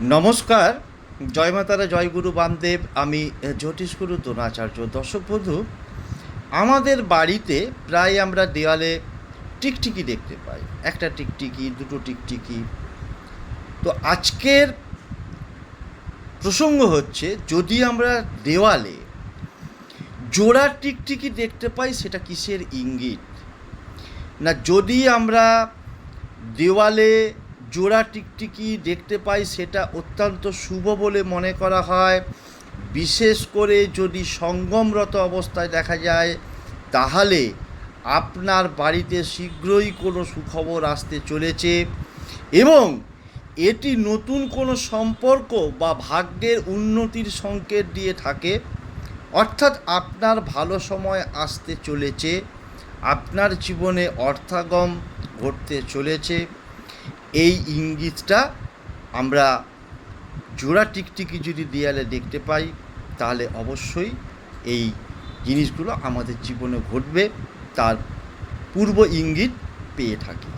নমস্কার, জয় মাতারা, জয় গুরু বামদেব। আমি জ্যোতিষগুরু দ্রোণাচার্য। দর্শক বন্ধু, আমাদের বাড়িতে প্রায় আমরা দেওয়ালে টিকটিকি দেখতে পাই। একটা টিকটিকি, দুটো টিকটিকি। তো আজকের প্রসঙ্গ হচ্ছে, যদি আমরা দেওয়ালে জোড়া টিকটিকি দেখতে পাই, সেটা কিসের ইঙ্গিত? না, যদি আমরা দেওয়ালে জোড়া টিকটিকি দেখতে পাই, সেটা অত্যন্ত শুভ বলে মনে করা হয়। বিশেষ করে যদি সঙ্গমরত অবস্থায় দেখা যায়, তাহলে আপনার বাড়িতে শীঘ্রই কোনো সুখবর আসতে চলেছে এবং এটি নতুন কোনো সম্পর্ক বা ভাগ্যের উন্নতির সংকেত দিয়ে থাকে। অর্থাৎ আপনার ভালো সময় আসতে চলেছে, আপনার জীবনে অর্থাগম ঘটতে চলেছে। এই ইঙ্গিতটা আমরা জোড়া টিকটিকি যদি দেয়ালে দেখতে পাই, তাহলে অবশ্যই এই জিনিসগুলো আমাদের জীবনে ঘটবে, তার পূর্ব ইঙ্গিত পেয়ে থাকি।